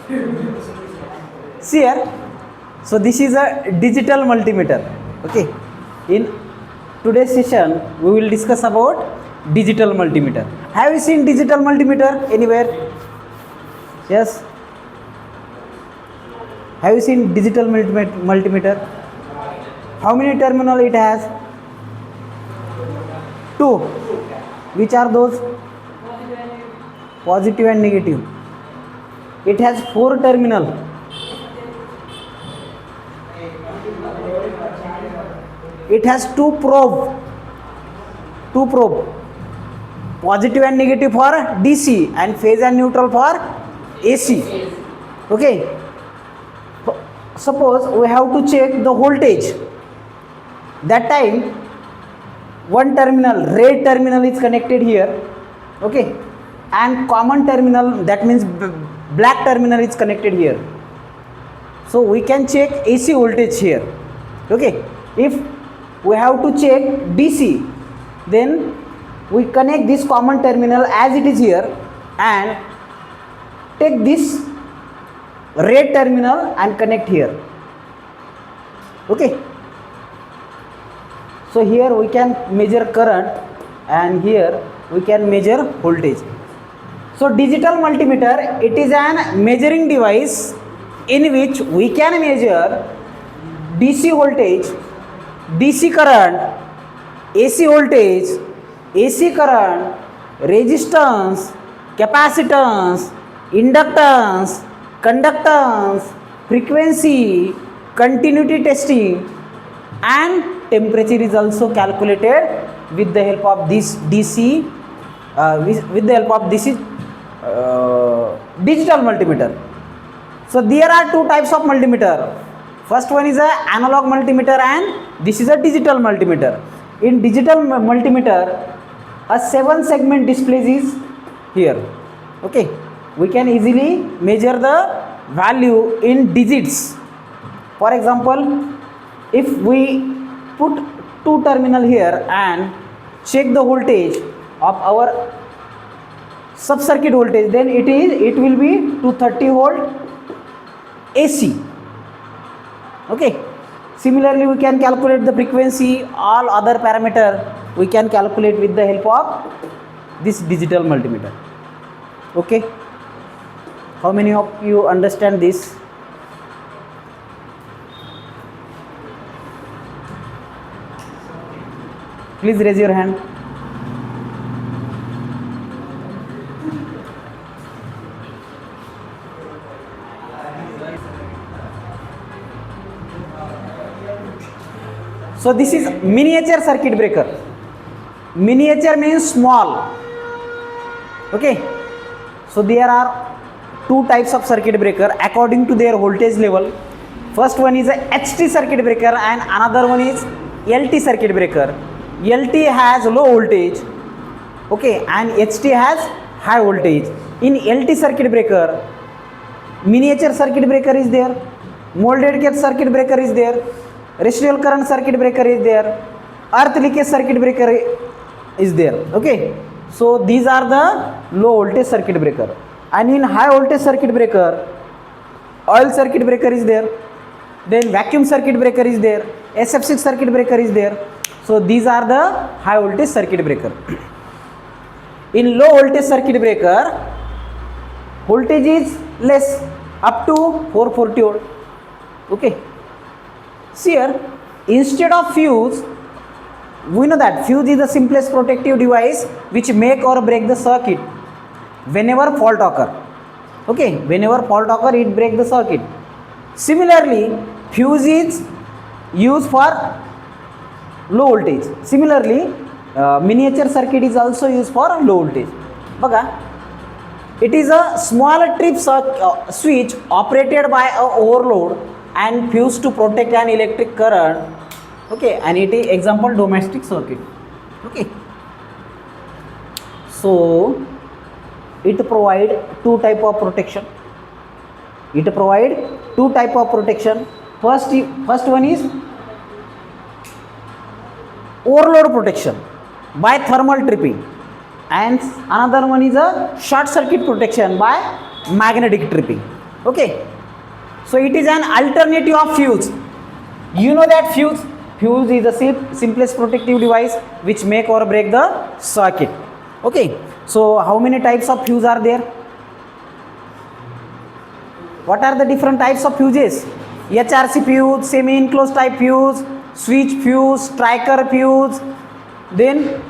See here, so this is a digital multimeter. Okay, in today's session we will discuss about digital multimeter. Have you seen digital multimeter anywhere? Yes. Have you seen digital multimeter? How many terminal it has? 2. Which are those? Positive and negative. It has 4 terminal. It has 2 probe. Positive and negative for DC and phase and neutral for AC. Okay. Suppose we have to check the voltage. That time one terminal, red terminal is connected here. Okay. And common terminal, that means black terminal is connected here. So we can check AC voltage here. Okay. If we have to check DC, then we connect this common terminal as it is here and take this red terminal and connect here. Okay. So here we can measure current and here we can measure voltage. So digital multimeter, it is an measuring device in which we can measure DC voltage, DC current, AC voltage, AC current, resistance, capacitance, inductance, conductance, frequency, continuity testing, and temperature is also calculated with the help of this DC, with the help of this digital multimeter. So there are 2 types of multimeter. First one is a analog multimeter and this is a digital multimeter. In digital multimeter, a 7-segment display is here. Okay, we can easily measure the value in digits. For example, if we put 2 terminal here and check the voltage of our sub-circuit voltage, then it will be 230 volt AC. Okay. Similarly, we can calculate the frequency, all other parameter we can calculate with the help of this digital multimeter. Okay. How many of you understand this? Please raise your hand. So this is miniature circuit breaker. Miniature means small. Okay. So there are 2 types of circuit breaker according to their voltage level. First one is a HT circuit breaker and another one is LT circuit breaker. LT has low voltage, okay, and HT has high voltage. In LT circuit breaker, miniature circuit breaker is there, molded cage circuit breaker is there, residual current circuit breaker is there, earth leakage circuit breaker is there. Okay, so these are the low voltage circuit breaker. And in high voltage circuit breaker, oil circuit breaker is there, then vacuum circuit breaker is there, SF6 circuit breaker is there. So these are the high voltage circuit breaker. In low voltage circuit breaker, voltage is less, up to 440 volt. Okay. See here, instead of fuse, we know that fuse is the simplest protective device which make or break the circuit whenever fault occur. Okay, whenever fault occur, it break the circuit. Similarly, fuse is used for low voltage. Similarly, miniature circuit is also used for low voltage. Baga, it is a small trip switch operated by a overload and fused to protect an electric current. Okay, and it is example domestic circuit. Okay, so it provide 2 type of protection. It provide 2 type of protection. First one is overload protection by thermal tripping, and another one is a short circuit protection by magnetic tripping. Okay, so it is an alternative of fuse. You know that fuse is the simplest protective device which make or break the circuit. Okay, so how many types of fuse are there? What are the different types of fuses? HRC fuse, semi-enclosed type fuse, switch fuse, striker fuse, then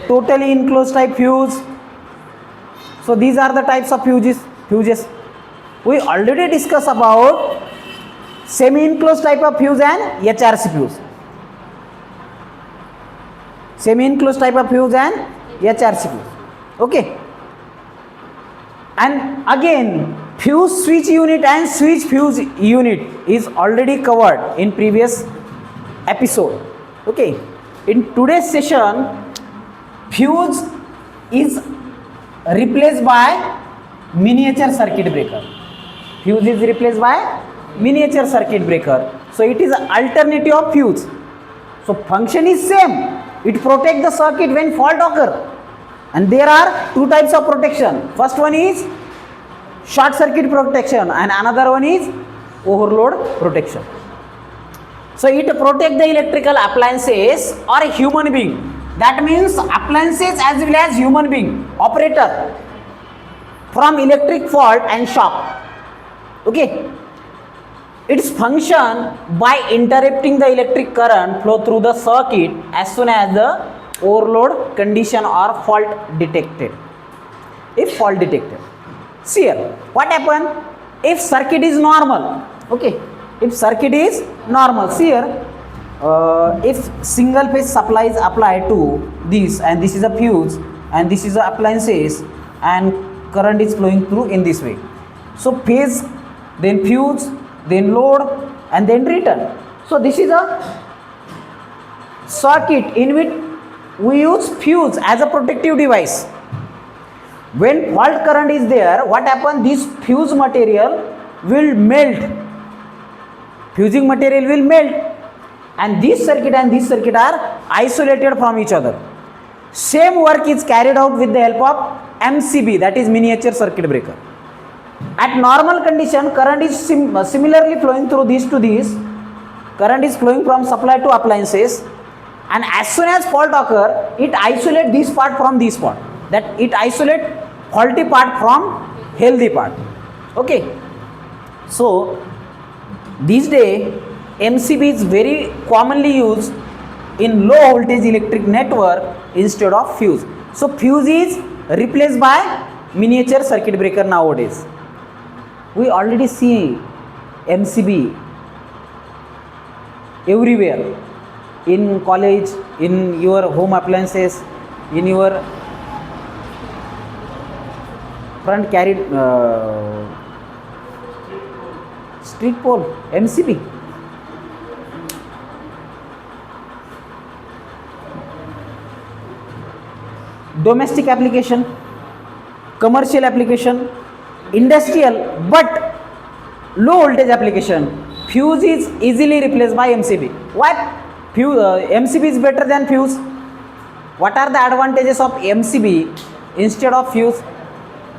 totally enclosed type fuse. So these are the types of fuses. We already discussed about semi-enclosed type of fuse and HRC fuse. Semi-enclosed type of fuse and HRC fuse. Okay. And again, fuse switch unit and switch fuse unit is already covered in previous episode. Okay. In today's session, fuse is replaced by miniature circuit breaker. Fuse is replaced by miniature circuit breaker. So it is an alternative of fuse. So function is same. It protects the circuit when fault occur. And there are two types of protection. First one is short circuit protection and another one is overload protection. So it protects the electrical appliances or a human being. That means appliances as well as human being, operator, from electric fault and shock. Okay. Its function by interrupting the electric current flow through the circuit as soon as the overload condition or fault detected. If fault detected. See here, what happen if circuit is normal? Okay, if circuit is normal, see here, if single phase supply is applied to this, and this is a fuse and this is the appliances and current is flowing through in this way. So phase, then fuse, then load and then return. So this is a circuit in which we use fuse as a protective device. When fault current is there, what happens? This fuse material will melt. Fusing material will melt. And this circuit are isolated from each other. Same work is carried out with the help of MCB, that is miniature circuit breaker. At normal condition, current is similarly flowing through this to this. Current is flowing from supply to appliances. And as soon as fault occur, it isolates this part from this part. That it isolates faulty part from healthy part. Okay. So these days MCB is very commonly used in low voltage electric network instead of fuse. So fuse is replaced by miniature circuit breaker nowadays. We already see MCB everywhere, in college, in your home appliances, in your front carried street pole, MCB. Domestic application, commercial application, industrial, but low voltage application, fuse is easily replaced by MCB. Why? MCB is better than fuse. What are the advantages of MCB instead of fuse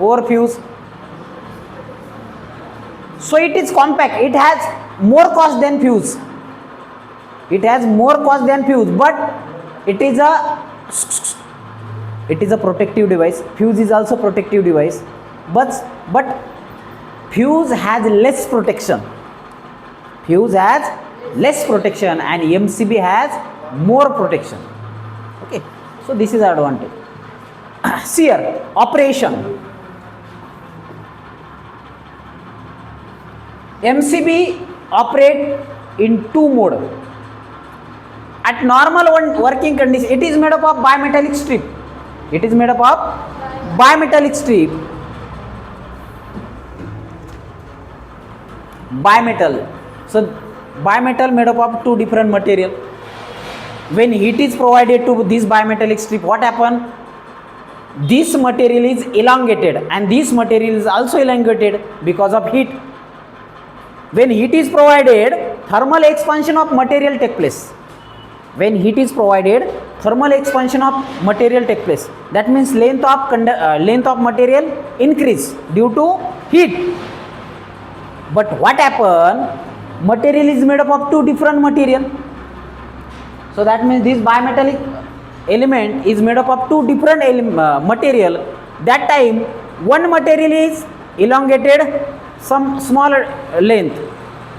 or fuse? So it is compact. It has more cost than fuse. It has more cost than fuse, but it is a protective device. Fuse is also protective device, but fuse has less protection. Fuse has less protection and MCB has more protection. Okay, so this is the advantage. See here, operation. MCB operate in two mode. At normal working condition, it is made up of bimetallic strip. It is made up of bimetallic strip. Bimetal. So bimetal made up of two different material. When heat is provided to this bimetallic strip, what happen? This material is elongated and this material is also elongated because of heat. When heat is provided, thermal expansion of material take place. When heat is provided, thermal expansion of material take place. That means length of material increase due to heat. But what happen? Material is made up of two different material. So that means this bimetallic element is made up of two different material. That time one material is elongated some smaller length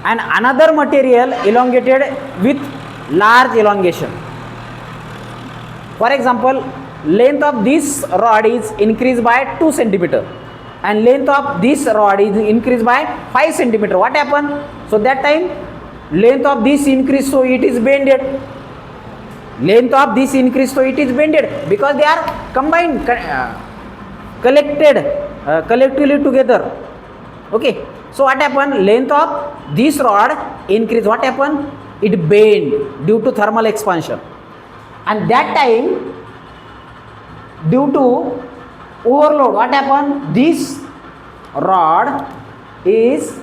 and another material elongated with large elongation. For example, length of this rod is increased by 2 centimeter and length of this rod is increased by 5 centimeter. What happened? So that time length of this increase, so it is bended. Length of this increase, so it is bended because they are combined, collectively together. Okay. So what happened? Length of this rod increase. What happened? It bend due to thermal expansion. And that time, due to overload, what happened? This rod is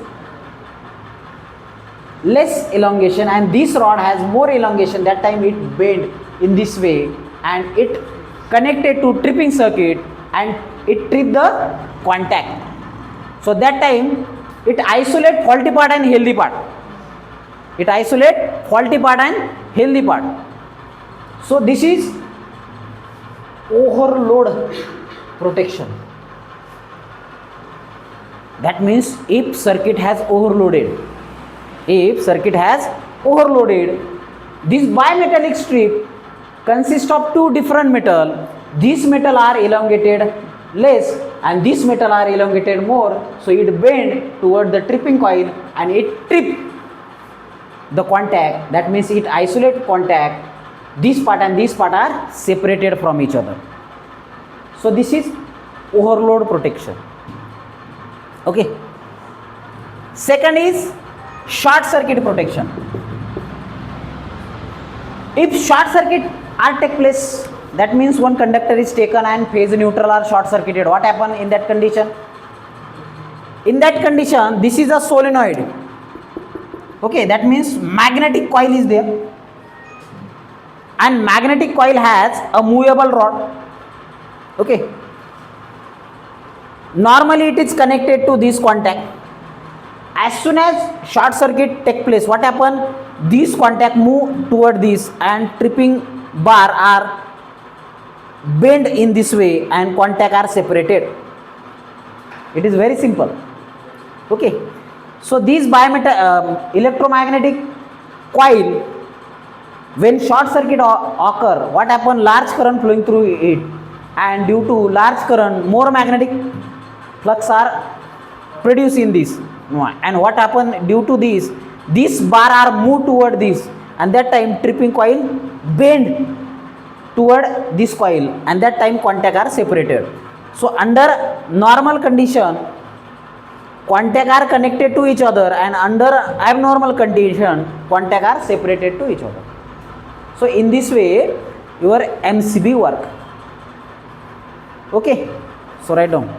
less elongation and this rod has more elongation. That time it bend in this way and it connected to tripping circuit and it trip the contact. So that time it isolate faulty part and healthy part. It isolate faulty part and healthy part. So this is overload protection. That means if circuit has overloaded, this bimetallic strip consists of two different metal. These metal are elongated less and this metal are elongated more, so it bend toward the tripping coil and it trip the contact. That means it isolate contact. This part and this part are separated from each other. So this is overload protection. Okay. Second is short circuit protection. If short circuit are take place, that means one conductor is taken and phase neutral are short circuited. What happen in that condition? In that condition, this is a solenoid. Okay, that means magnetic coil is there. And magnetic coil has a movable rod. Okay. Normally it is connected to this contact. As soon as short circuit take place, what happen? These contact move toward this and tripping bar are bend in this way and contact are separated. It is very simple. Okay. So these electromagnetic coil, when short circuit occur, what happen? Large current flowing through it, and due to large current, more magnetic flux are produced in this. And what happen? Due to this bar are moved toward this, and that time tripping coil bend toward this coil, and that time contact are separated. So under normal condition, contact are connected to each other, and under abnormal condition, contact are separated to each other. So in this way, your MCB work. Okay. So write down.